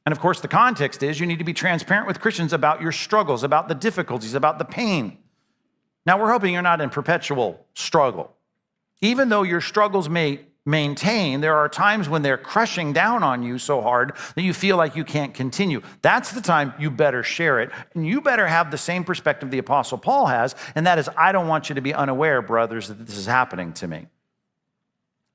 And of course, the context is you need to be transparent with Christians about your struggles, about the difficulties, about the pain. Now, we're hoping you're not in perpetual struggle. Even though your struggles may maintain, there are times when they're crushing down on you so hard that you feel like you can't continue. That's the time you better share it. And you better have the same perspective the Apostle Paul has, and that is, I don't want you to be unaware, brothers, that this is happening to me.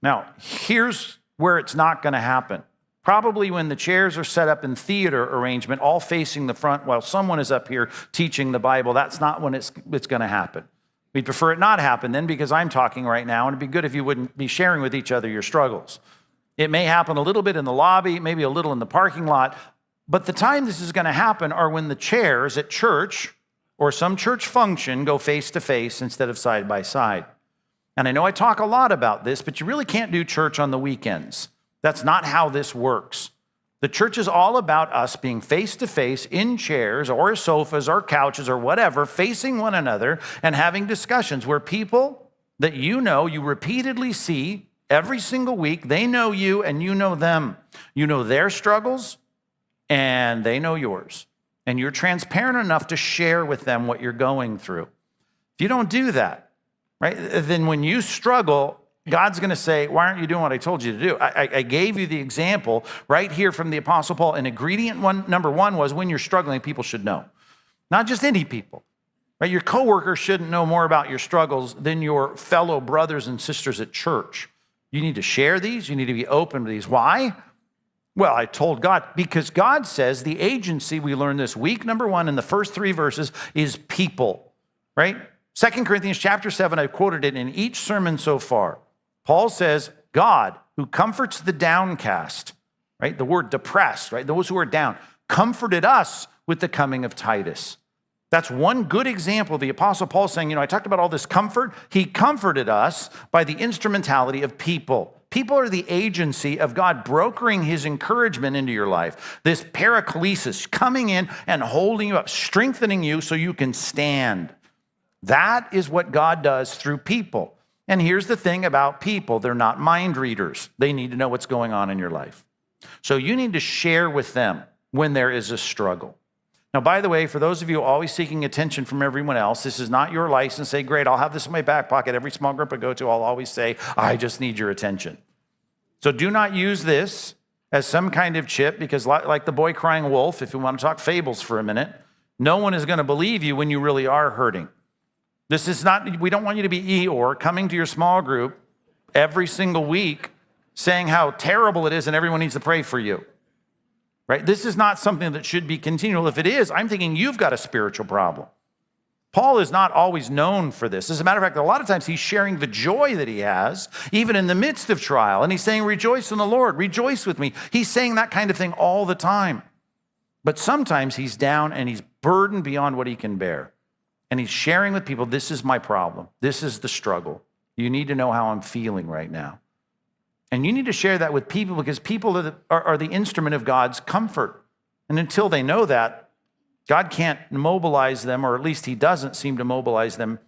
Now, here's where it's not going to happen. Probably when the chairs are set up in theater arrangement, all facing the front while someone is up here teaching the Bible, that's not when it's going to happen. We'd prefer it not happen then because I'm talking right now, and it'd be good if you wouldn't be sharing with each other your struggles. It may happen a little bit in the lobby, maybe a little in the parking lot, but the time this is going to happen are when the chairs at church or some church function go face to face instead of side by side. And I know I talk a lot about this, but you really can't do church on the weekends. That's not how this works. The church is all about us being face-to-face in chairs or sofas or couches or whatever, facing one another and having discussions where people that you repeatedly see every single week, they know you and you know them. You know their struggles and they know yours. And you're transparent enough to share with them what you're going through. If you don't do that, right, then when you struggle, God's going to say, why aren't you doing what I told you to do? I gave you the example right here from the Apostle Paul. And number one was when you're struggling, people should know. Not just any people. Right? Your coworkers shouldn't know more about your struggles than your fellow brothers and sisters at church. You need to share these. You need to be open to these. Why? Well, I told God, because God says the agency, we learned this week, number one, in the first 3 verses, is people. Right? 2 Corinthians chapter 7, I've quoted it in each sermon so far. Paul says, God, who comforts the downcast, right? The word depressed, right? Those who are down, comforted us with the coming of Titus. That's one good example of the Apostle Paul saying, I talked about all this comfort. He comforted us by the instrumentality of people. People are the agency of God brokering his encouragement into your life. This paraklesis coming in and holding you up, strengthening you so you can stand. That is what God does through people. And here's the thing about people. They're not mind readers. They need to know what's going on in your life. So you need to share with them when there is a struggle. Now, by the way, for those of you always seeking attention from everyone else, this is not your license. Say, great, I'll have this in my back pocket. Every small group I go to, I'll always say, I just need your attention. So do not use this as some kind of chip, because like the boy crying wolf, if you want to talk fables for a minute, no one is going to believe you when you really are hurting. This is not, we don't want you to be Eeyore coming to your small group every single week saying how terrible it is and everyone needs to pray for you, right? This is not something that should be continual. If it is, I'm thinking you've got a spiritual problem. Paul is not always known for this. As a matter of fact, a lot of times he's sharing the joy that he has, even in the midst of trial. And he's saying, rejoice in the Lord, rejoice with me. He's saying that kind of thing all the time. But sometimes he's down and he's burdened beyond what he can bear. And he's sharing with people, this is my problem. This is the struggle. You need to know how I'm feeling right now. And you need to share that with people because people are the instrument of God's comfort. And until they know that, God can't mobilize them, or at least he doesn't seem to mobilize them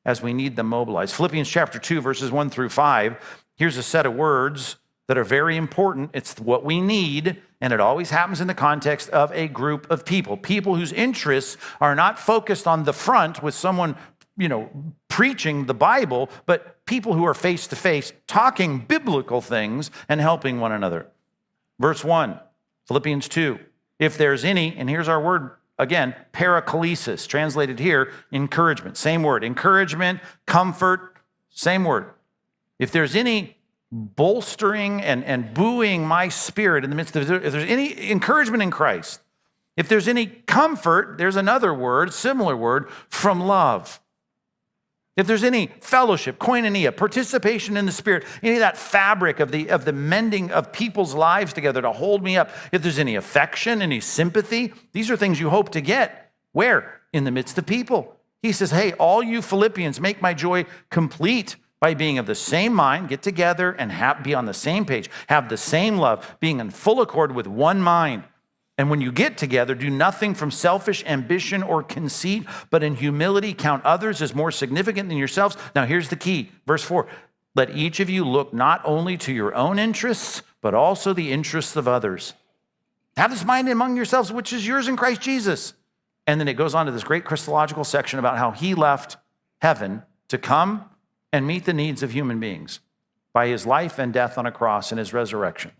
as we need them mobilized. Philippians chapter 2, verses 1 through 5. Here's a set of words that are very important. It's what we need, and it always happens in the context of a group of people. People whose interests are not focused on the front with someone, preaching the Bible, but people who are face-to-face talking biblical things and helping one another. Verse 1, Philippians 2. If there's any, and here's our word again, paraklesis, translated here, encouragement. Same word, encouragement, comfort, same word. If there's any bolstering and buoying my spirit in the midst of, if there's any encouragement in Christ, if there's any comfort, there's another word, similar word, from love. If there's any fellowship, koinonia, participation in the Spirit, any of that fabric of the mending of people's lives together to hold me up, if there's any affection, any sympathy, these are things you hope to get. Where? In the midst of people. He says, hey, all you Philippians, make my joy complete by being of the same mind, get together and be on the same page, have the same love, being in full accord with one mind. And when you get together, do nothing from selfish ambition or conceit, but in humility count others as more significant than yourselves. Now here's the key, verse 4. Let each of you look not only to your own interests, but also the interests of others. Have this mind among yourselves, which is yours in Christ Jesus. And then it goes on to this great Christological section about how he left heaven to come and meet the needs of human beings by his life and death on a cross and his resurrection.